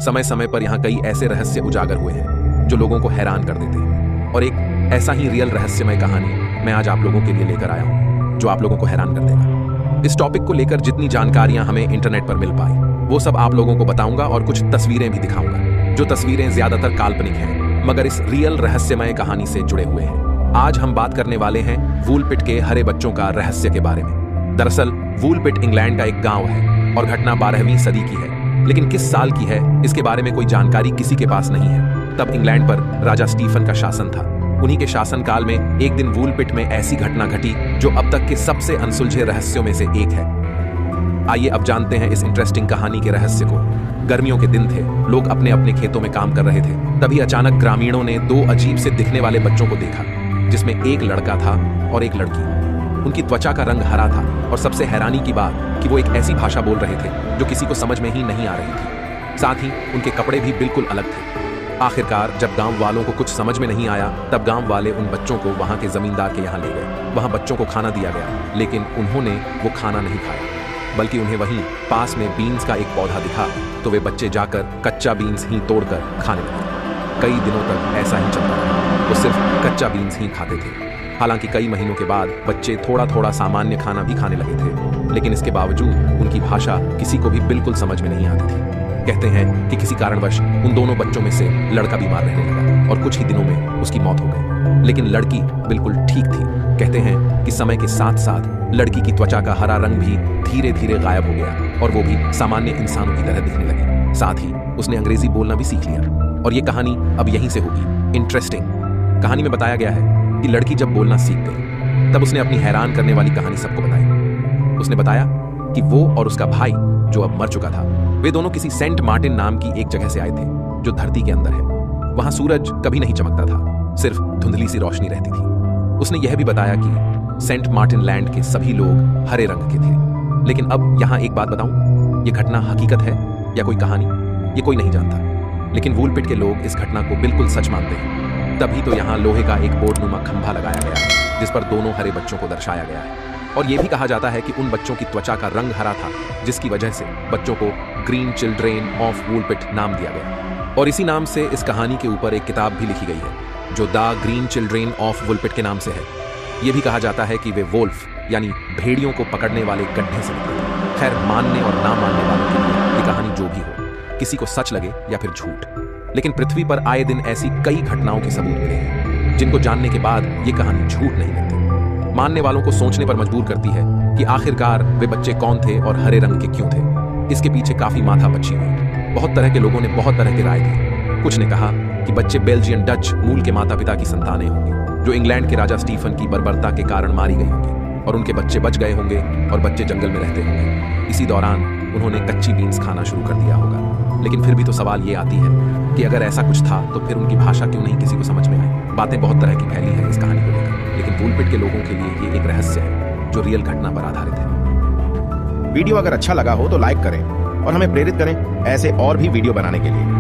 समय समय पर यहाँ कई ऐसे रहस्य उजागर हुए हैं जो लोगों को हैरान कर देते हैं, और एक ऐसा ही रियल रहस्यमय कहानी मैं आज आप लोगों के लिए लेकर आया हूँ जो आप लोगों को हैरान कर देगा। इस टॉपिक को लेकर जितनी जानकारियां हमें इंटरनेट पर मिल पाई वो सब आप लोगों को बताऊंगा, और कुछ तस्वीरें भी दिखाऊंगा जो तस्वीरें ज्यादातर काल्पनिक हैं मगर इस रियल रहस्यमय कहानी से जुड़े हुए हैं। आज हम बात करने वाले हैं वूलपिट के हरे बच्चों का रहस्य के बारे में। दरअसल वूलपिट इंग्लैंड का एक गांव है और घटना 12वीं सदी की है, लेकिन किस साल की है इसके बारे में कोई जानकारी किसी के पास नहीं है। तब इंग्लैंड पर राजा स्टीफन का शासन था। उन्हीं के शासनकाल में एक दिन वूलपिट में ऐसी घटना घटी जो अब तक के सबसे अनसुलझे रहस्यों में से एक है। आइए अब जानते हैं इस इंटरेस्टिंग कहानी के रहस्य को। गर्मियों के दिन थे, लोग अपने अपने खेतों में काम कर रहे थे। तभी अचानक ग्रामीणों ने दो अजीब से दिखने वाले बच्चों को देखा, जिसमें एक लड़का था और एक लड़की। उनकी त्वचा का रंग हरा था और सबसे हैरानी की बात कि वो एक ऐसी भाषा बोल रहे थे जो किसी को समझ में ही नहीं आ रही थी। साथ ही उनके कपड़े भी बिल्कुल अलग थे। आखिरकार जब गांव वालों को कुछ समझ में नहीं आया तब गांव वाले उन बच्चों को वहां के जमींदार के यहाँ ले गए। वहां बच्चों को खाना दिया गया, लेकिन उन्होंने वो खाना नहीं खाया, बल्कि उन्हें वहीं पास में बीन्स का एक पौधा दिखा तो वे बच्चे जाकर कच्चा बीन्स ही तोड़कर खाने लगे। कई दिनों तक ऐसा ही चलता रहा। वो सिर्फ कच्चा बीन्स ही खाते थे। हालांकि कई महीनों के बाद बच्चे थोड़ा थोड़ा सामान्य खाना भी खाने लगे थे, लेकिन इसके बावजूद उनकी भाषा किसी को भी बिल्कुल समझ में नहीं आती थी। कहते हैं कि किसी कारणवश उन दोनों बच्चों में से लड़का बीमार रहने लगा और कुछ ही दिनों में उसकी मौत हो गई, लेकिन लड़की बिल्कुल ठीक थी। कहते हैं कि समय के साथ साथ लड़की की त्वचा का हरा रंग भी धीरे धीरे गायब हो गया और वो भी सामान्य इंसानों की तरह दिखने लगी। साथ ही उसने अंग्रेजी बोलना भी सीख लिया। और ये कहानी अब यहीं से होगी इंटरेस्टिंग। कहानी में बताया गया है कि लड़की जब बोलना सीख गई तब उसने अपनी हैरान करने वाली कहानी सबको बताई। उसने बताया कि वो और उसका भाई जो अब मर चुका था, वे दोनों किसी सेंट मार्टिन नाम की एक जगह से आए थे जो धरती के अंदर है। वहां सूरज कभी नहीं चमकता था, सिर्फ धुंधली सी रोशनी रहती थी। उसने यह भी बताया कि सेंट मार्टिन लैंड के सभी लोग हरे रंग के थे। लेकिन अब यहां एक बात बताऊं, ये घटना हकीकत है या कोई कहानी, ये कोई नहीं जानता। लेकिन वूलपिट के लोग इस घटना को बिल्कुल सच मानते हैं। तभी तो यहाँ लोहे का एक बोर्डनुमा खंभा लगाया गया है जिस पर दोनों हरे बच्चों को दर्शाया गया है। और यह भी कहा जाता है कि उन बच्चों की त्वचा का रंग हरा था, जिसकी वजह से बच्चों को ग्रीन चिल्ड्रेन ऑफ वूलपिट नाम दिया गया। और इसी नाम से इस कहानी के ऊपर एक किताब भी लिखी गई है जो द ग्रीन चिल्ड्रेन ऑफ वूलपिट के नाम से है। यह भी कहा जाता है कि वे वोल्फ यानी भेड़ियों को पकड़ने वाले गड्ढे से निकले। खैर, मानने और ना मानने वालों के लिए ये कहानी जो भी हो, किसी को सच लगे या फिर झूठ, लेकिन पृथ्वी पर आए दिन ऐसी कई घटनाओं के सबूत मिले हैं जिनको जानने के बाद ये कहानी झूठ नहीं लगती। मानने वालों को सोचने पर मजबूर करती है कि आखिरकार वे बच्चे कौन थे और हरे रंग के क्यों थे। इसके पीछे काफी माथापच्ची हुई। बहुत तरह के लोगों ने बहुत तरह की राय दी। कुछ ने कहा कि बच्चे बेल्जियन डच मूल के माता पिता की संतानें होंगे जो इंग्लैंड के राजा स्टीफन की बर्बरता के कारण मारी गई होंगी, और उनके बच्चे बच गए होंगे और बच्चे जंगल में रहते होंगे। इसी दौरान उन्होंने कच्ची बीन्स खाना शुरू कर दिया होगा। लेकिन फिर भी तो सवाल ये आती है कि अगर ऐसा कुछ था तो फिर उनकी भाषा क्यों नहीं किसी को समझ में आई। बातें बहुत तरह की फैली है इस कहानी को लेकर, लेकिन वूलपिट के लोगों के लिए ये एक रहस्य है जो रियल घटना पर आधारित है। वीडियो अगर अच्छा लगा हो तो लाइक करें और हमें प्रेरित करें ऐसे और भी वीडियो बनाने के लिए।